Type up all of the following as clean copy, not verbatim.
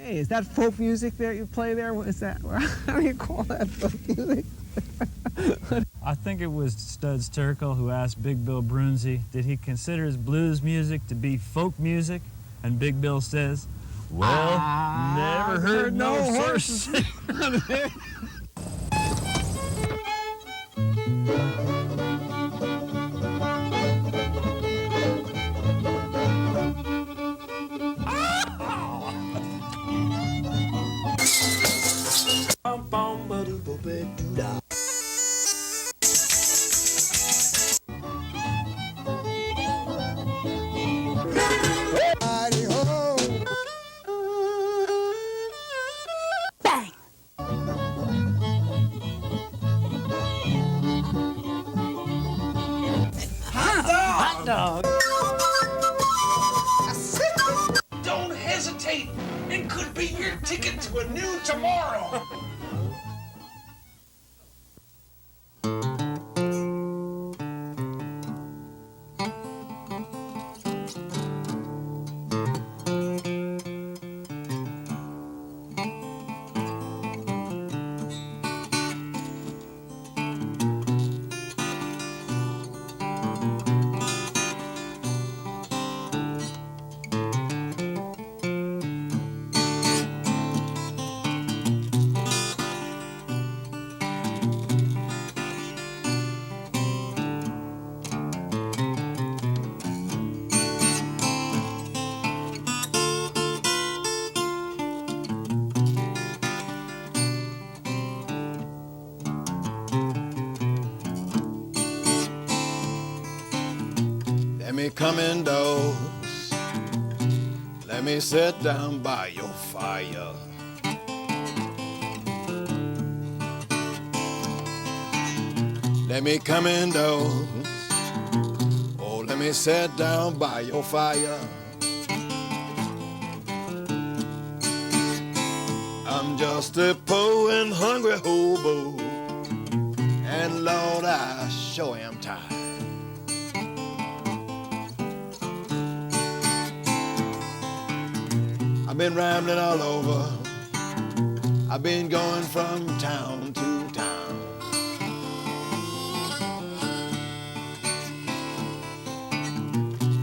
Hey, is that folk music that you play there? What is that? How do you call that folk music? I think it was Studs Terkel who asked Big Bill Brunzi, did he consider his blues music to be folk music? And Big Bill says, well, never heard no horse. Dog. Don't hesitate. It could be your ticket to a new tomorrow. Let me come indoors. Let me sit down by your fire. Let me come indoors. Oh, let me sit down by your fire. I'm just a poor and hungry hobo, and Lord, I sure am tired. I've been rambling all over. I've been going from town to town.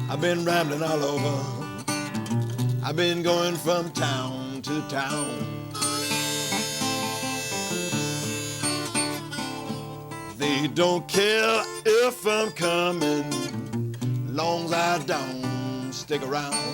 I've been rambling all over. I've been going from town to town. They don't care if I'm coming, long as I don't stick around.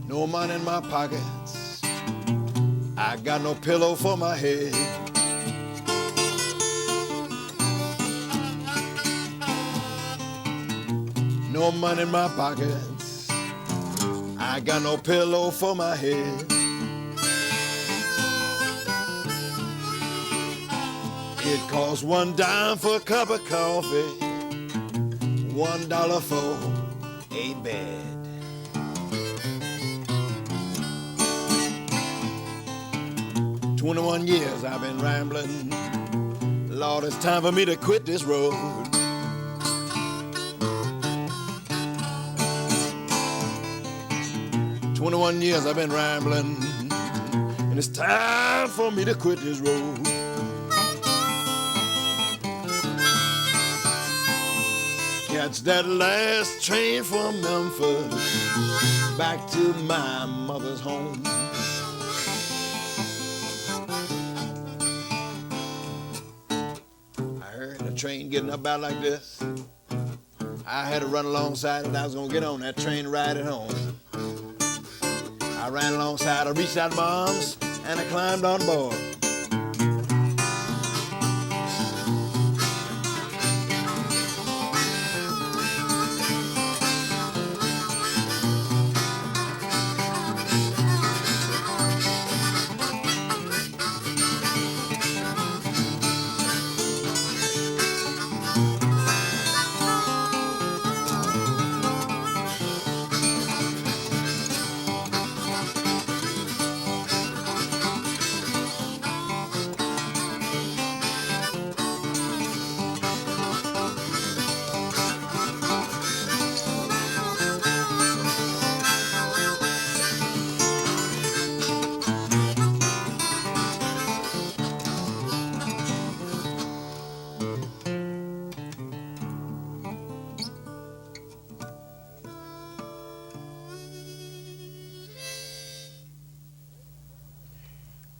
No money in my pockets, I got no pillow for my head. No money in my pockets, I got no pillow for my head. It costs $1 for a cup of coffee, $1 for a bed. "21 years I've been rambling. Lord, it's time for me to quit this road. "21 years I've been rambling, and it's time for me to quit this road. Catch that last train from Memphis. back to my mother's home. I heard a train getting up out like this. I had to run alongside it. I was gonna get on that train ride at home. I ran alongside, I reached out my arms, and I climbed on board.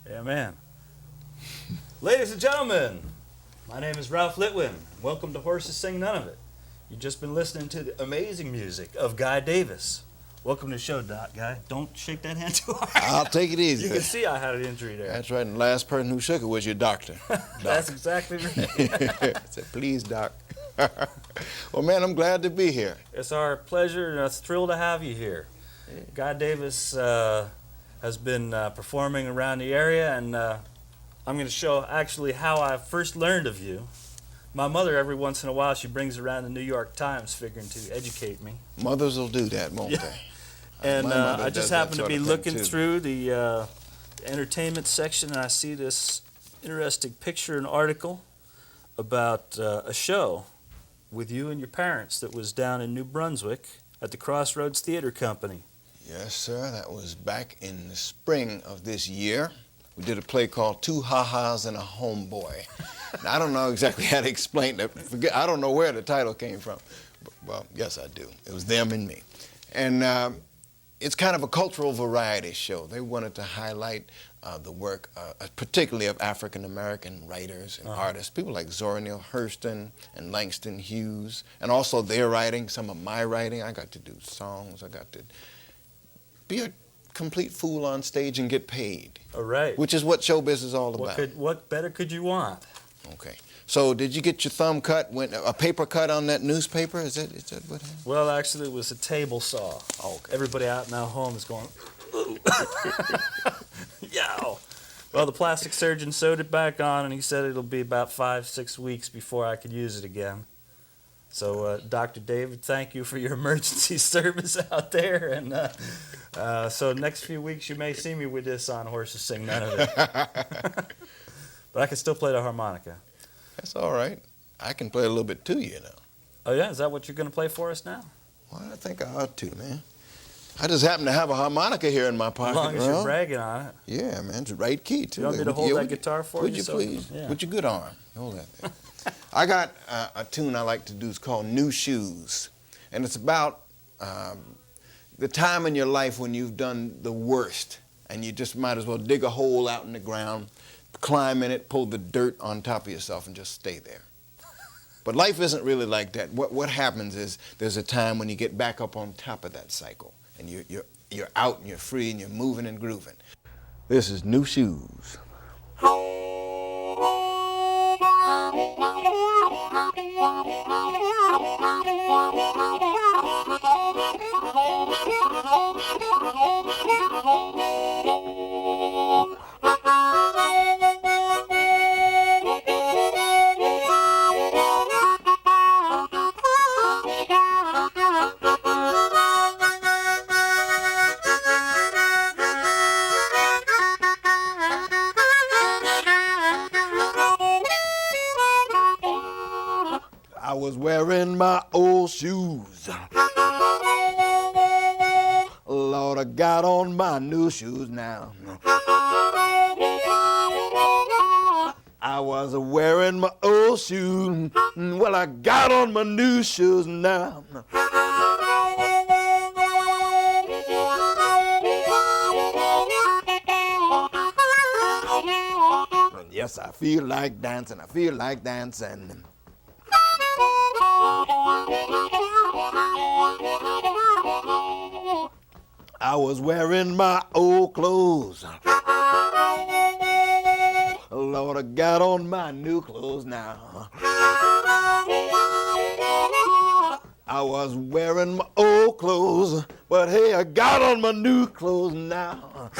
Yeah, man. Ladies and gentlemen, my name is Ralph Litwin. Welcome to Horses Sing None of It. You've just been listening to the amazing music of Guy Davis. Welcome to the show, Doc. Guy, don't shake that hand too hard. I'll take it easy. You can see I had an injury there. That's right, and the last person who shook it was your doctor. That's exactly right. I said, please, Doc. Well, man, I'm glad to be here. It's our pleasure and it's a thrill to have you here. Guy Davis has been performing around the area, and I'm going to show actually how I first learned of you. My mother, every once in a while, she brings around the New York Times figuring to educate me. Mothers will do that, won't they? And My mother I does just that happened to sort be of thing, looking too. through the entertainment section, and I see this interesting picture and article about a show with you and your parents that was down in New Brunswick at the Crossroads Theater Company. Yes, sir. That was back in the spring of this year. We did a play called Two Ha-Has and a Homeboy. Now, I don't know exactly how to explain it. I don't know where the title came from. But, well, yes, I do. It was them and me. And it's kind of a cultural variety show. They wanted to highlight the work, particularly of African-American writers and artists, people like Zora Neale Hurston and Langston Hughes, and also their writing, some of my writing. I got to do songs. I got to be a complete fool on stage and get paid. All right. Which is what showbiz is all about. What better could you want? Okay. So did you get your thumb cut, a paper cut on that newspaper? Is that what happened? Well, actually, it was a table saw. Oh, okay. Everybody out now home is going, yow. Well, the plastic surgeon sewed it back on, and he said it'll be about 5-6 weeks before I could use it again. So, Dr. David, thank you for your emergency service out there. And so next few weeks you may see me with this on Horses Sing None of It. But I can still play the harmonica. That's all right. I can play a little bit too, you know. Oh, yeah? Is that what you're going to play for us now? Well, I think I ought to, man. I just happen to have a harmonica here in my pocket. As long as you're bragging on it. Yeah, man. It's the right key, too. You want me to hold that guitar for you? Would you please? Yeah. With your good arm. Hold that there. I got a tune I like to do. It's called New Shoes. And it's about the time in your life when you've done the worst. And you just might as well dig a hole out in the ground, climb in it, pull the dirt on top of yourself, and just stay there. But life isn't really like that. What happens is there's a time when you get back up on top of that cycle. And you're out and you're free and you're moving and grooving. This is New Shoes. I was wearing my old shoes. Lord, I got on my new shoes now. I was wearing my old shoes. Well, I got on my new shoes now. Yes, I feel like dancing, I feel like dancing. I was wearing my old clothes. Lord, I got on my new clothes now. I was wearing my old clothes, but hey, I got on my new clothes now.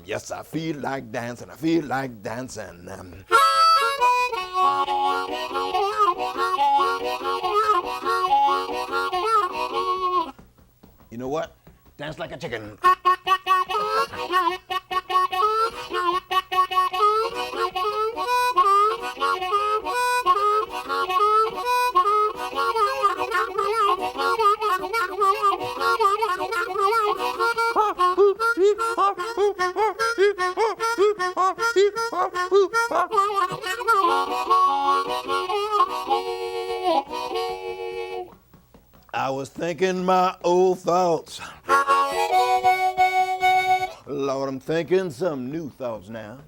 Yes, I feel like dancing, I feel like dancing. You know what? Dance like a chicken. I was thinking my old thoughts. Lord, I'm thinking some new thoughts now.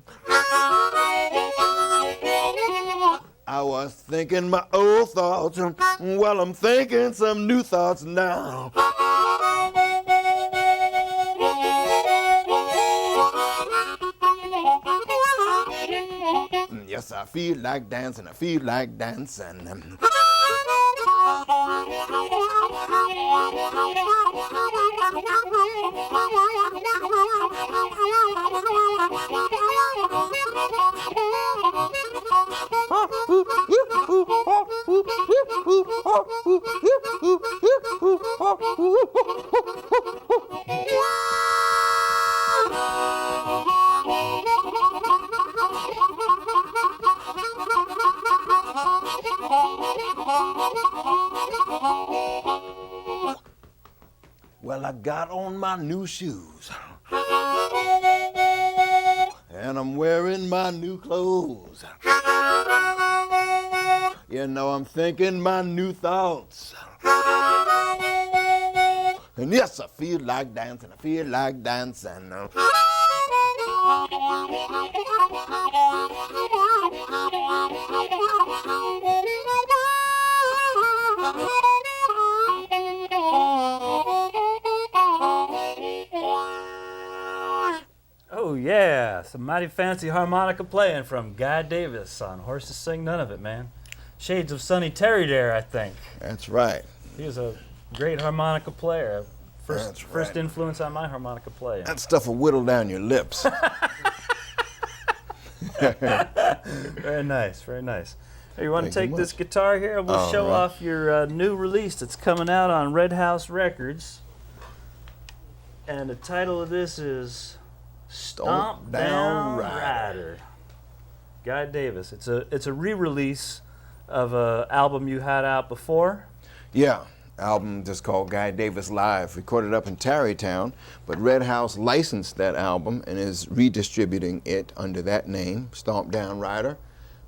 I was thinking my old thoughts. Well, I'm thinking some new thoughts now. Yes, I feel like dancing, I feel like dancing. Well, I got on my new shoes, and I'm wearing my new clothes. You know, I'm thinking my new thoughts. And yes, I feel like dancing, I feel like dancing. Oh yeah, some mighty fancy harmonica playing from Guy Davis on Horses Sing None of It, man. Shades of Sonny Terry there, I think. That's right. He was a great harmonica player. That's First right. influence on my harmonica playing. That stuff will whittle down your lips. Very nice, very nice. Hey, you want to Thank you take this much. guitar here? We'll All show right. off your new release that's coming out on Red House Records. And the title of this is Stomp Down Rider. Guy Davis. It's a re-release of an album you had out before. Yeah, album just called Guy Davis Live, recorded up in Tarrytown, but Red House licensed that album and is redistributing it under that name, Stomp Down Rider.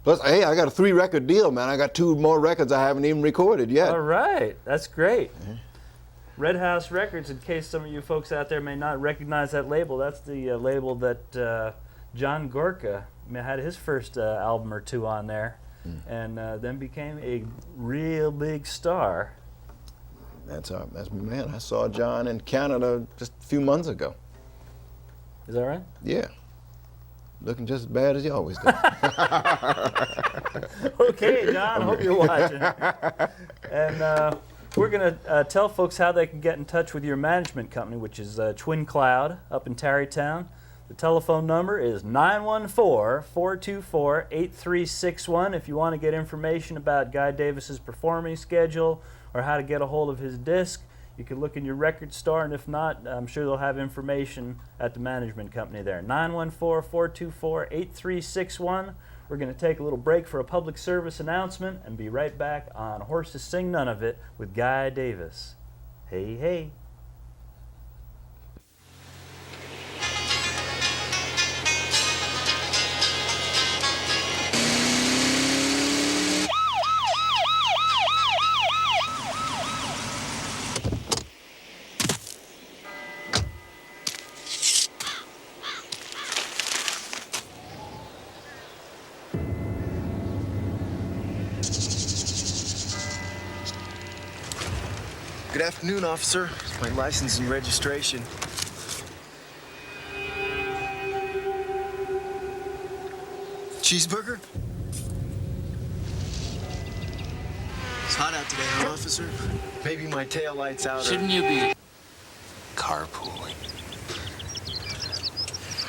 Plus, hey, I got a 3-record deal, man. I got 2 more records I haven't even recorded yet. All right, that's great. Red House Records, in case some of you folks out there may not recognize that label, that's the label that John Gorka had his first album or 2 on there, and then became a real big star. That's my man. I saw John in Canada just a few months ago. Is that right? Yeah. Looking just as bad as you always do. Okay, John, I hope you're watching. And we're going to tell folks how they can get in touch with your management company, which is Twin Cloud up in Tarrytown. The telephone number is 914-424-8361 if you want to get information about Guy Davis's performing schedule or how to get a hold of his disc. You can look in your record store, and if not, I'm sure they'll have information at the management company there. 914-424-8361. We're going to take a little break for a public service announcement and be right back on Horses Sing None of It with Guy Davis. Hey, hey. Good afternoon, officer. My license and registration. Cheeseburger? It's hot out today, huh, officer? Maybe my tail lights out. Shouldn't you be carpooling?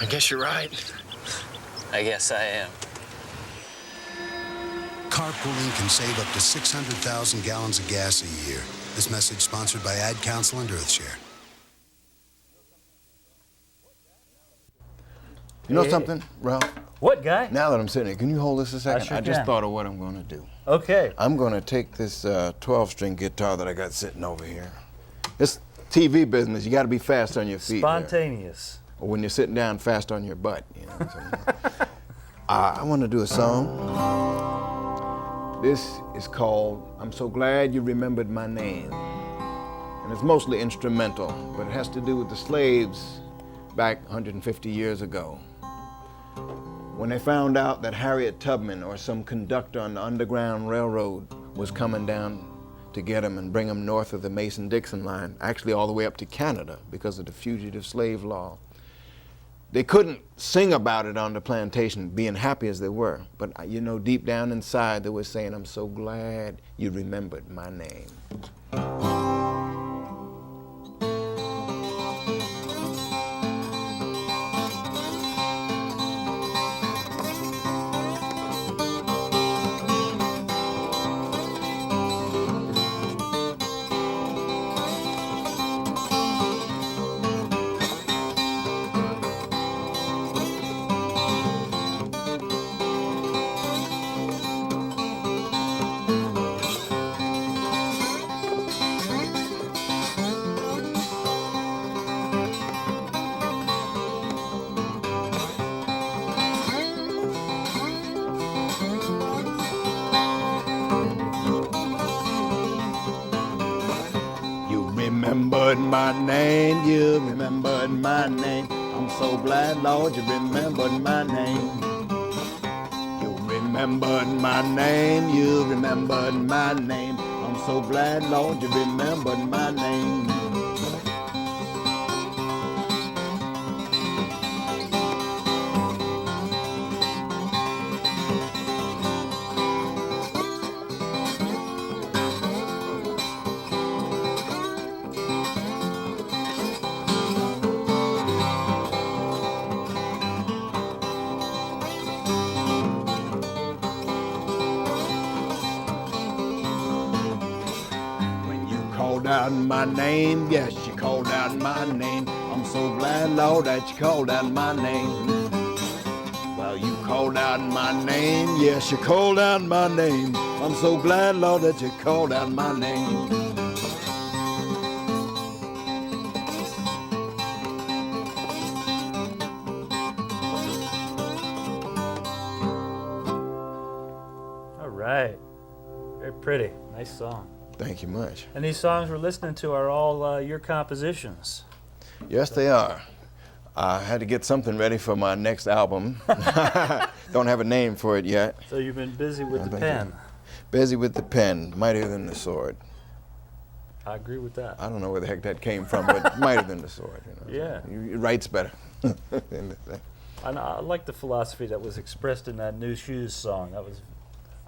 I guess you're right. I guess I am. Carpooling can save up to 600,000 gallons of gas a year. This message sponsored by Ad Council and Earthshare. You know something, Ralph? What, guy? Now that I'm sitting here, can you hold this a second? sure I just can. thought of what I'm going to do. Okay. I'm going to take this 12-string guitar that I got sitting over here. It's TV business. You got to be fast on your feet. Spontaneous. Or when you're sitting down, fast on your butt. You know what I'm saying? I want to do a song. This is called "I'm So Glad You Remembered My Name." And it's mostly instrumental, but it has to do with the slaves back 150 years ago. When they found out that Harriet Tubman or some conductor on the Underground Railroad was coming down to get them and bring them north of the Mason-Dixon line, actually all the way up to Canada because of the fugitive slave law. They couldn't sing about it on the plantation, being happy as they were, but you know, deep down inside they were saying, "I'm so glad you remembered my name." Remembered my name, you remembered my name. I'm so glad, Lord, you remembered my name. You remembered my name, you remembered my name. I'm so glad, Lord, you remembered my name. Called out my name, yes, you called out my name. I'm so glad, Lord, that you called out my name. Well, you called out my name, yes, you called out my name. I'm so glad, Lord, that you called out my name. All right. Very pretty. Nice song. Thank you much. And these songs we're listening to are all your compositions. Yes, they are. I had to get something ready for my next album. Don't have a name for it yet. So you've been busy with the pen. Busy with the pen, mightier than the sword. I agree with that. I don't know where the heck that came from, but mightier than the sword. You know, Yeah. He writes better. And I like the philosophy that was expressed in that New Shoes song.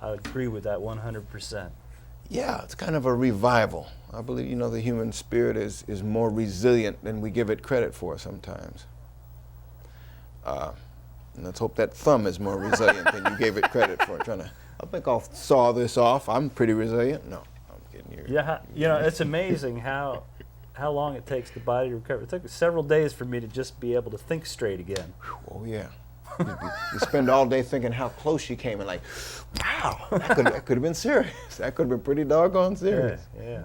I agree with that 100%. Yeah, it's kind of a revival. I believe, you know, the human spirit is more resilient than we give it credit for sometimes. And let's hope that thumb is more resilient than you gave it credit for. I think I'll saw this off. I'm pretty resilient. No, I'm kidding you. Yeah, you know, it's amazing how long it takes the body to recover. It took several days for me to just be able to think straight again. Oh, yeah. You spend all day thinking how close you came and like, wow, that could have been serious. That could have been pretty doggone serious. Yeah.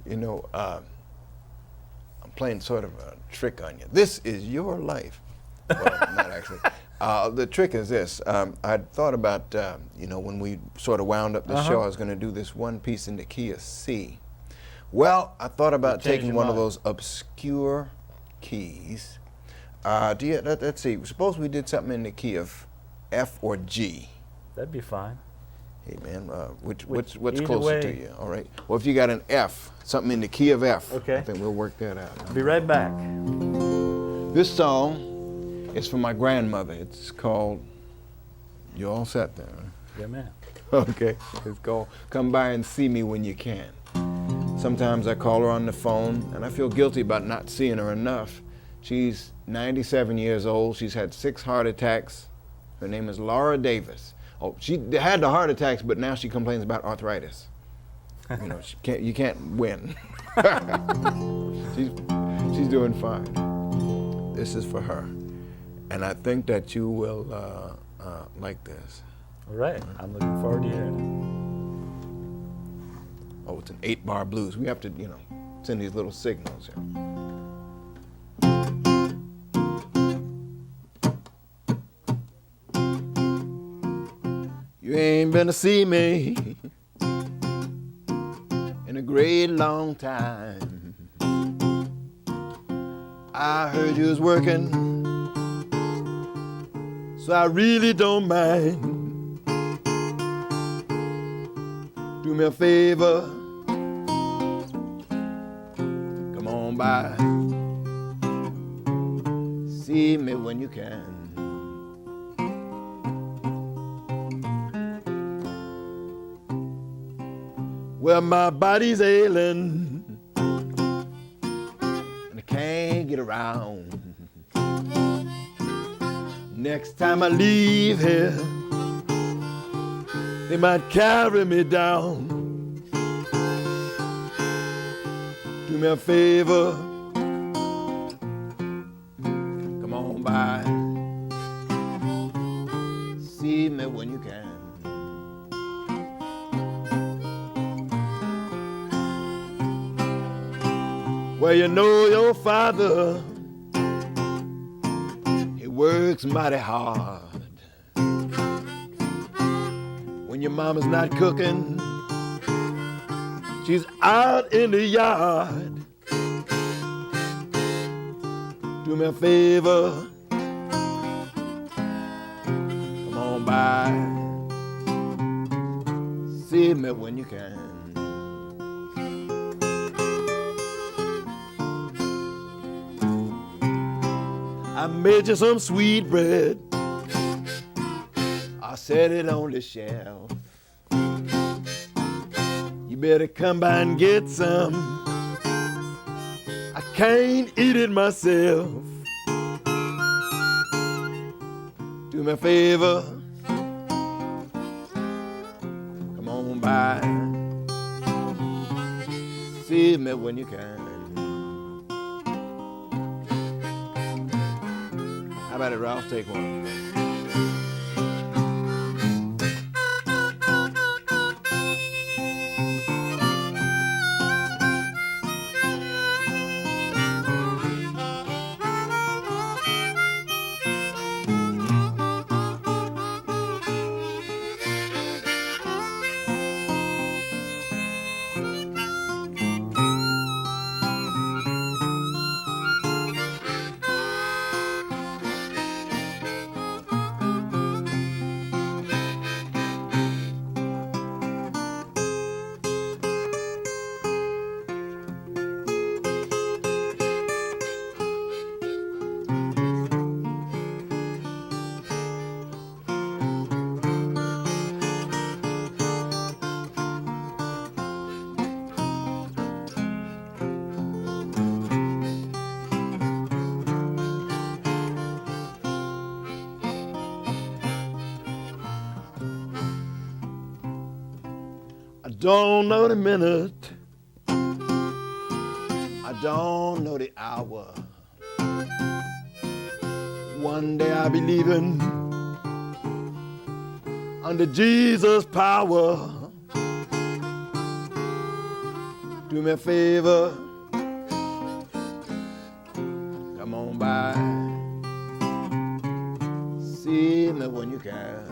You know, I'm playing sort of a trick on you. This is your life. Well, not actually. The trick is this. I'd thought about, you know, when we sort of wound up the show, I was going to do this one piece in the key of C. Well, I thought about taking one of those obscure keys. Let's see. Suppose we did something in the key of F or G. That'd be fine. Hey man, what's either closer way. to you? All right. Well, if you got an F, something in the key of F, Okay. I think we'll work that out. I'll be right back. This song is for my grandmother. It's called. You all set there? Huh? Yeah, man. Okay. It's called "Come By and See Me When You Can." Sometimes I call her on the phone, and I feel guilty about not seeing her enough. She's 97 years old. She's had 6 heart attacks. Her name is Laura Davis. Oh, she had the heart attacks, but now she complains about arthritis. You know, you can't win. she's doing fine. This is for her, and I think that you will like this. All right. I'm looking forward to hearing Oh, it's an 8-bar blues. We have to, send these little signals here. You ain't been to see me in a great long time. I heard you was working, so I really don't mind. Do me a favor, come on by, see me when you can. Well, my body's ailing, and I can't get around. Next time I leave here, they might carry me down. Do me a favor, come on by, see me when you can. Well, you know your father, he works mighty hard. When your mama's not cooking, she's out in the yard. Do me a favor, come on by, see me when you can. I made you some sweet bread, I set it on the shelf. You better come by and get some, I can't eat it myself. Do me a favor, come on by, see me when you can. How about it, Ralph? Take one. I don't know the minute, I don't know the hour. One day I'll be leaving under Jesus' power. Do me a favor, come on by, see me when you can.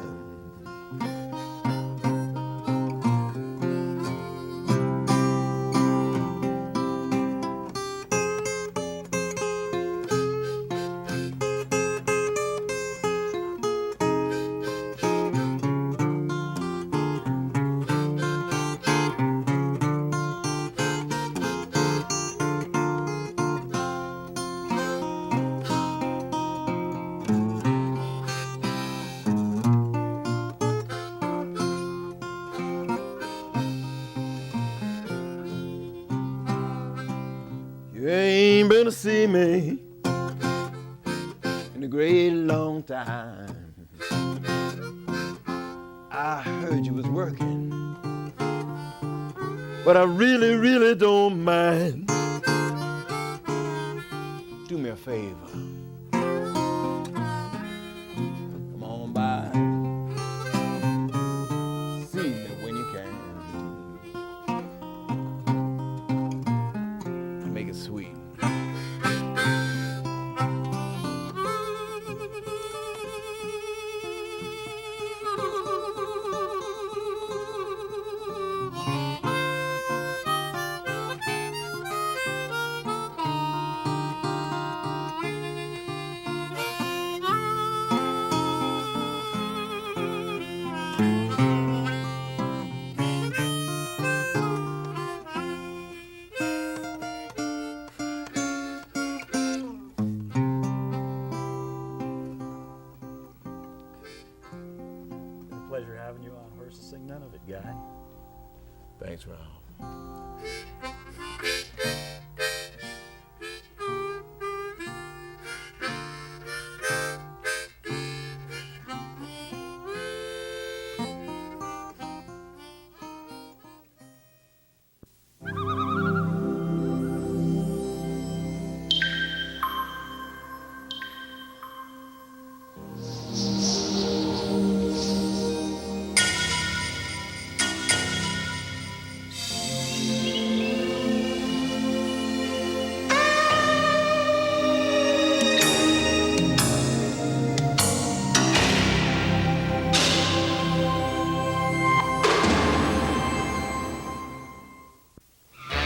gonna see me in a great long time. I heard you was working, but I really, really don't mind. Do me a favor. Come on by. See me when you can. Make it sweet. Pleasure having you on Horse to Sing None of It, Guy. Thanks, Ralph.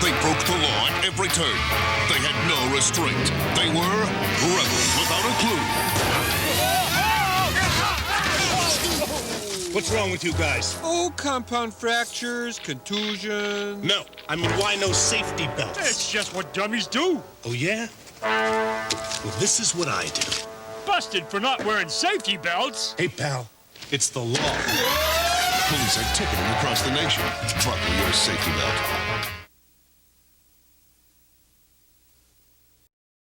They broke the law at every turn. They had no restraint. They were rebels without a clue. What's wrong with you guys? Oh, compound fractures, contusion. No, I'm a wino safety belt. It's just what dummies do. Oh, yeah? Well, this is what I do. Busted for not wearing safety belts. Hey, pal, it's the law. Police are ticketing across the nation. Buckle your safety belt.